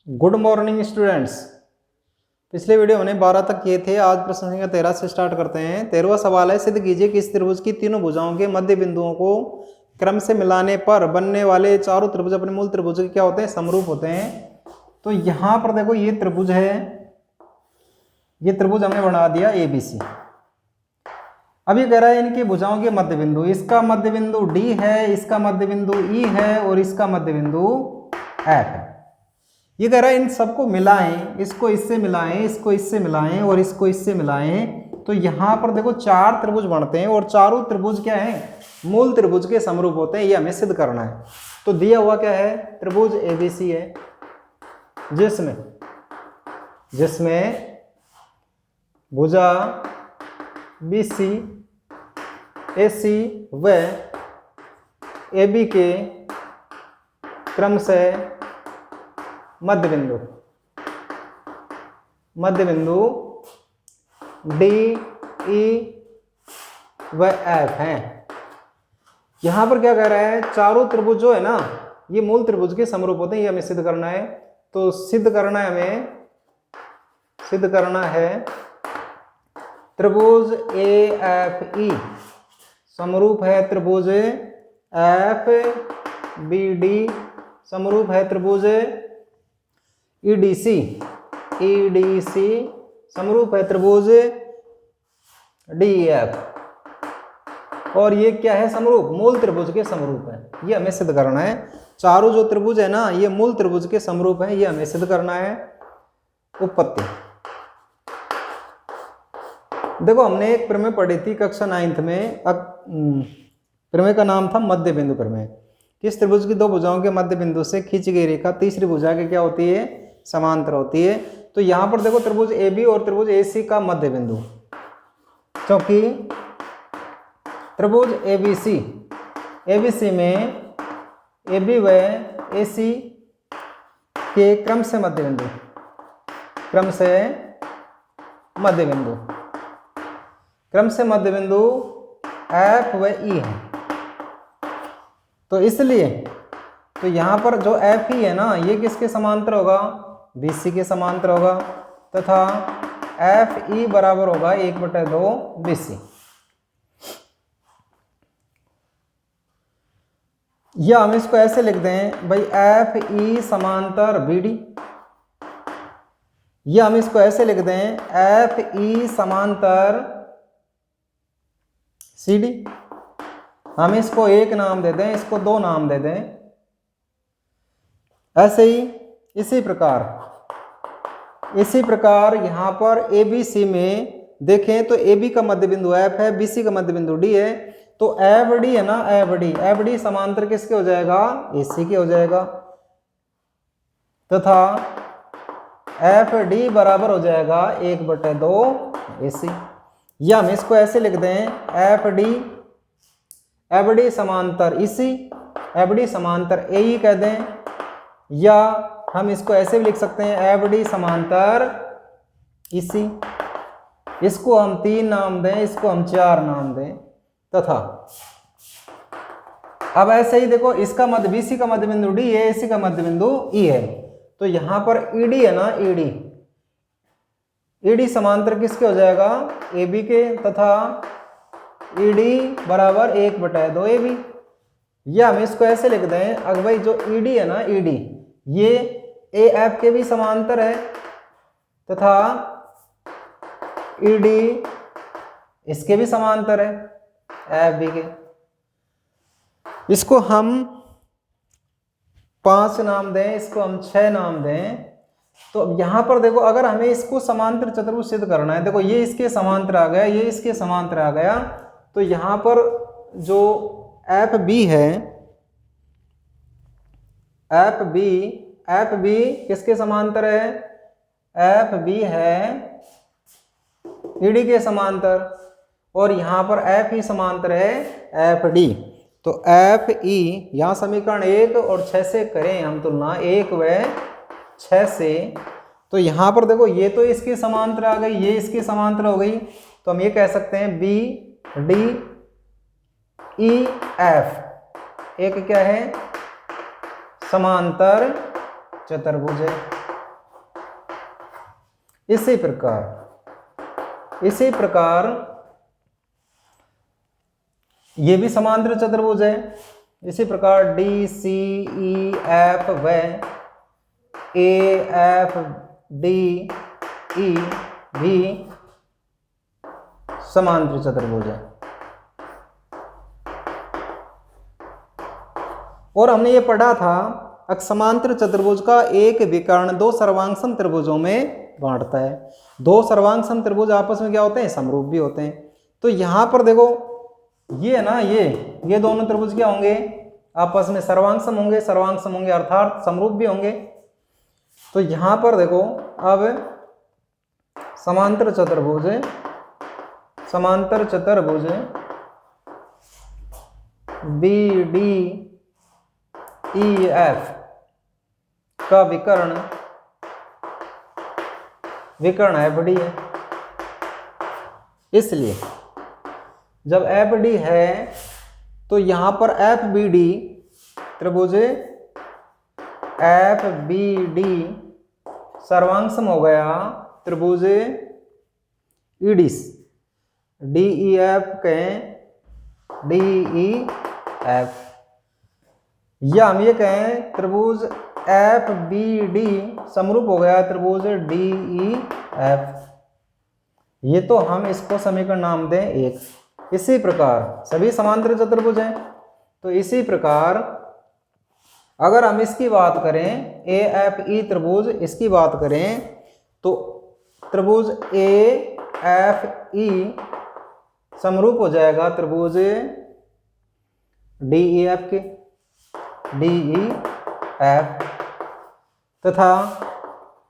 Good morning students. पिछले video हमने 12 तक किए थे। आज प्रश्न संख्या 13 से स्टार्ट करते हैं। 13वां सवाल है, सिद्ध कीजिए कि इस त्रिभुज की तीनों भुजाओं के मध्य बिंदुओं को क्रम से मिलाने पर बनने वाले चारों त्रिभुज अपने मूल त्रिभुज के क्या होते हैं, समरूप होते हैं। तो यहाँ पर देखो ये त्रिभुज है, ये त्रिभुज हमने बना दिया ABC। अब ये कह रहा है इनकी भुजाओं के मध्य बिंदु, इसका मध्य बिंदु D है, इसका मध्य बिंदु E है और इसका मध्य बिंदु F है। ये कह रहा है इन सबको मिलाएं, इसको इससे मिलाएं, इसको इससे मिलाएं और इसको इससे मिलाएं। तो यहाँ पर देखो चार त्रिभुज बनते हैं और चारों त्रिभुज क्या है, मूल त्रिभुज के समरूप होते हैं। ये हमें सिद्ध करना है। तो दिया हुआ क्या है, त्रिभुज ABC है जिसमें भुजा BC AC व AB के क्रम से मध्य बिंदु D E व F हैं। यहां पर क्या कह रहा है, चारों त्रिभुज जो है ना ये मूल त्रिभुज के समरूप होते हैं। ये हमें सिद्ध करना है। तो सिद्ध करना है त्रिभुज AFE समरूप है त्रिभुज FBD समरूप है त्रिभुज EDC समरूप है त्रिभुज DEF। और ये क्या है, समरूप, मूल त्रिभुज के समरूप है। ये हमें सिद्ध करना है। चारों जो त्रिभुज है ना ये मूल त्रिभुज के समरूप है। ये हमें सिद्ध करना है। उत्पत्ति देखो हमने एक प्रमेय पढ़ी थी कक्षा 9th में। प्रमेय का नाम था मध्य बिंदु प्रमेय। किस त्रिभुज की दो भुजाओं के मध्य बिंदु से खींची गई रेखा तीसरी भुजा के क्या होती है, समांतर होती है। तो यहां पर देखो त्रिभुज AB और त्रिभुज AC का मध्य बिंदु, क्योंकि त्रिभुज ABC में AB व AC के क्रम से मध्य बिंदु F व E है। तो इसलिए तो यहां पर जो FE है ना ये किसके समांतर होगा, BC के समांतर होगा, तथा FE बराबर होगा 1/2 BC। या हम इसको ऐसे लिख दें भाई FE समांतर BD, या हम इसको ऐसे लिख दें FE समांतर CD। हम इसको एक नाम दे दें, इसको दो नाम दे दें। ऐसे ही इसी प्रकार यहां पर ABC में देखें तो AB का मध्य बिंदु F है, BC का मध्य बिंदु D है। तो FD है ना, FD समांतर किसके हो जाएगा, AC के हो जाएगा, तथा FD बराबर हो जाएगा 1/2 AC। या हम इसको ऐसे लिख दें FD समांतर EC, FD समांतर AE कह दें। या हम इसको ऐसे भी लिख सकते हैं FD समांतर EC। इसको हम 3 नाम दें, इसको हम 4 नाम दें। तथा अब ऐसे ही देखो इसका मध्य BC का मध्य बिंदु D है, AC का मध्य बिंदु E है। तो यहां पर ED है ना, ED समांतर किसके हो जाएगा, AB के, तथा ED बराबर 1/2 AB। या हम इसको ऐसे लिख दें, अगर भाई जो ED है ना, ED ये AF के भी समांतर है, तथा ED इसके भी समांतर है, FB के। इसको हम 5 नाम दें, इसको हम 6 नाम दें। तो अब यहां पर देखो अगर हमें इसको समांतर चतुर्भुज सिद्ध करना है, देखो ये इसके समांतर आ गया, ये इसके समांतर आ गया। तो यहां पर जो FB है, FB किसके समांतर है, FB है ED के समांतर। और यहां पर FE समांतर है FD। तो FE यहां समीकरण 1 और 6 से करें हम तुलना, 1 व 6 से। तो यहां पर देखो ये तो इसके समांतर आ गई, ये इसके समांतर हो गई। तो हम ये कह सकते हैं BDEF एक क्या है, समांतर चतुर्भुज है। इसी प्रकार ये भी समांतर चतुर्भुज है। इसी प्रकार डी सी ई एफ व ए एफ डी ई भी समांतर चतुर्भुज है। और हमने ये पढ़ा था समांतर चतुर्भुज का एक विकर्ण दो सर्वांग त्रिभुजों में बांटता है। दो सर्वांग त्रिभुज आपस में क्या होते हैं, समरूप भी होते हैं। तो यहां पर देखो ये है ना, ये दोनों त्रिभुज क्या होंगे, आपस में सर्वांग होंगे अर्थात समरूप भी होंगे। तो यहां पर देखो अब समांतर चतुर्भुज बी डी ई एफ का विकर्ण एफ डी है। इसलिए जब एफ डी है तो यहां पर एफ बी डी त्रिभुज एफ बी डी सर्वांग हो गया त्रिभुज ईडीस डी ई एफ कहें डी ई एफ, या हम ये कहें त्रिभुज एफ बी डी समरूप हो गया त्रिभुज डी ई एफ। ये तो हम इसको समीकरण नाम दें एक। इसी प्रकार सभी समांतर चतुर्भुज हैं, तो इसी प्रकार अगर हम इसकी बात करें ए एफ ई त्रिभुज, इसकी बात करें तो त्रिभुज ए एफ ई समरूप हो जाएगा त्रिभुज डी ई एफ के, डी ई एफ, तथा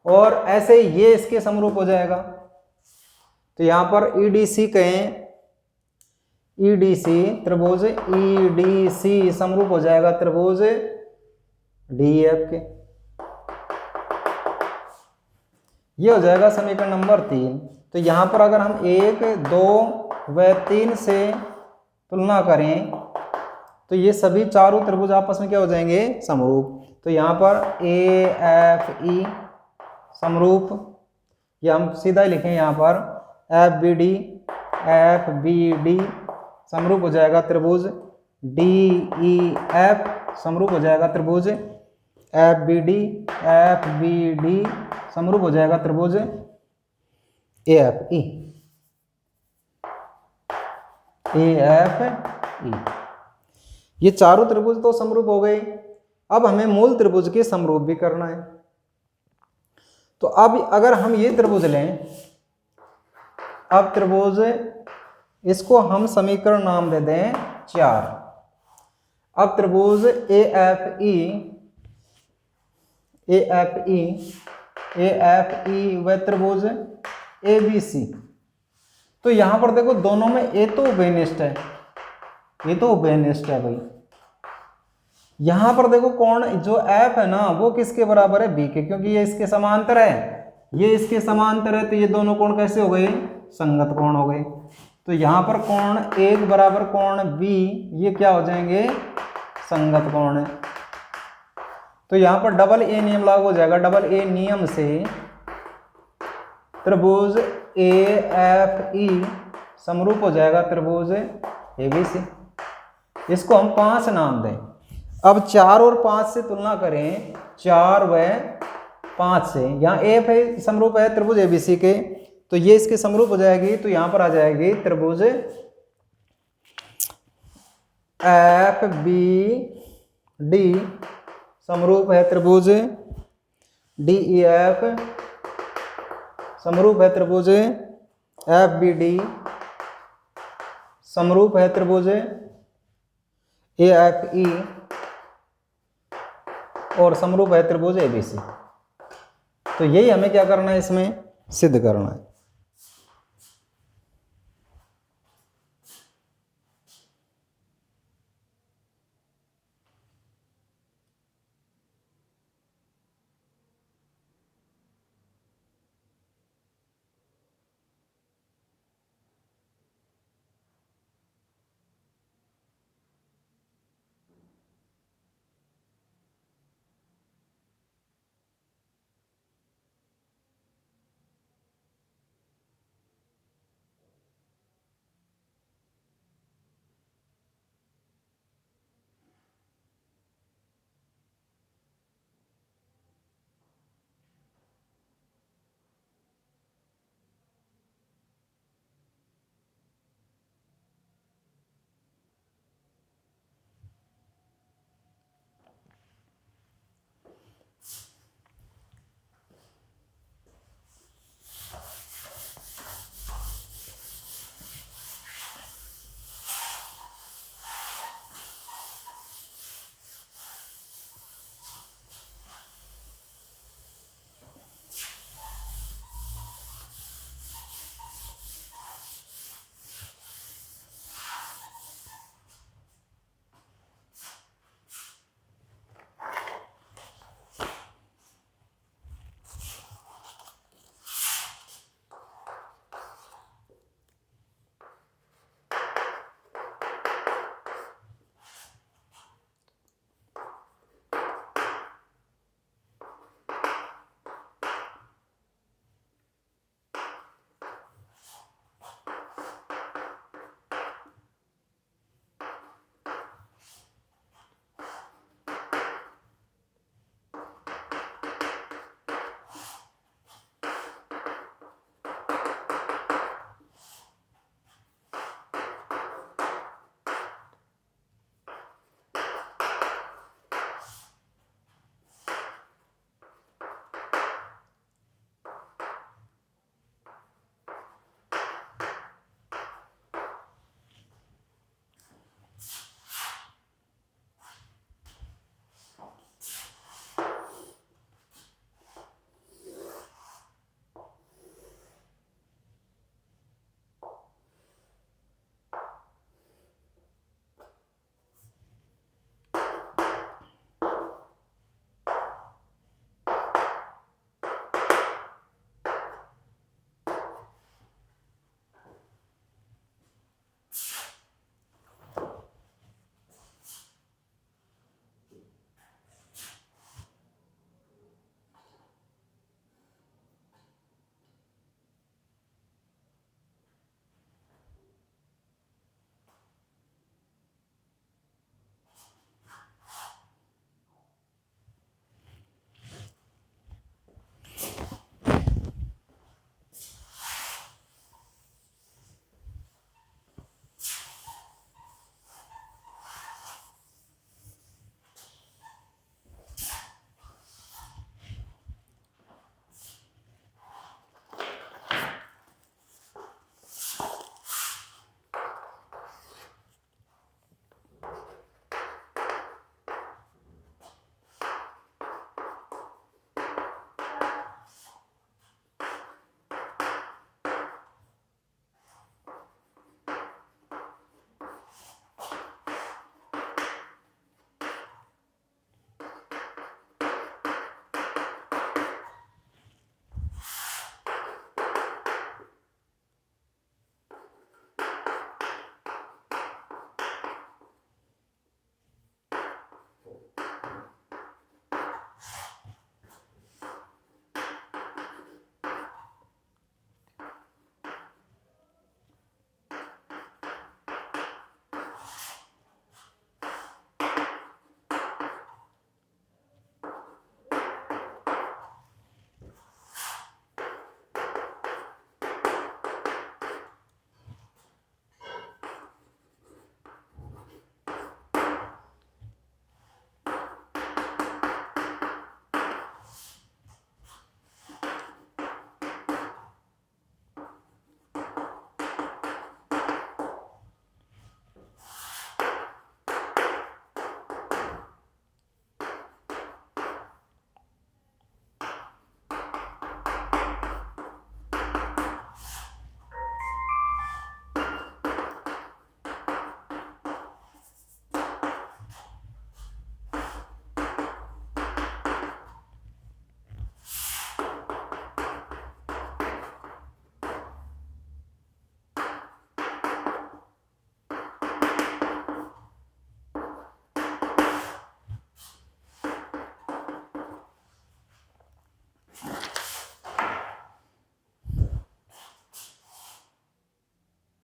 और ऐसे ये इसके समरूप हो जाएगा। तो यहां पर ईडीसी कहें, ईडीसी त्रिभुज ईडीसी समरूप हो जाएगा त्रिभुज डीएफ के। ये हो जाएगा समीकरण नंबर 3। तो यहां पर अगर हम 1, 2 व 3 से तुलना करें तो ये सभी चारों त्रिभुज आपस में क्या हो जाएंगे, समरूप। तो यहाँ पर ए एफ ई समरूप, या हम सीधा ही लिखें यहाँ पर एफ बी डी समरूप हो जाएगा त्रिभुज डी ई एफ, समरूप हो जाएगा त्रिभुज एफ बी डी समरूप हो जाएगा त्रिभुज ए एफ ई। ये चारों त्रिभुज तो समरूप हो गए। अब हमें मूल त्रिभुज के समरूप भी करना है। तो अब अगर हम ये त्रिभुज लें, अब त्रिभुज इसको हम समीकरण नाम दे दें 4। अब त्रिभुज ए एफ ई व त्रिभुज ए बी सी। तो यहां पर देखो दोनों में ए तो उभयनिष्ठ है, ये तो उभयनिष्ठ है भाई। यहां पर देखो कोण जो एफ है ना वो किसके बराबर है, बी के, क्योंकि ये इसके समांतर है, ये इसके समांतर है। तो ये दोनों कोण कैसे हो गए, संगत कोण हो गए। तो यहां पर कोण एक बराबर कोण बी, ये क्या हो जाएंगे, संगत कोण है। तो यहां पर डबल ए नियम लागू हो जाएगा। डबल ए नियम से त्रिभुज ए एफ ई समरूप हो जाएगा त्रिभुज ए बी सी। इसको हम 5 नाम दें। अब 4 और 5 से तुलना करें, 4 व 5 से, यहाँ एफ है समरूप है त्रिभुज एबीसी के, तो ये इसके समरूप हो जाएगी। तो यहाँ पर आ जाएगी त्रिभुज एफ बी डी समरूप है त्रिभुज डी ई एफ, समरूप है त्रिभुज एफ बी डी, समरूप है त्रिभुज ए एफ ई, और समरूप है त्रिभुज एबीसी। तो यही हमें क्या करना है, इसमें सिद्ध करना है।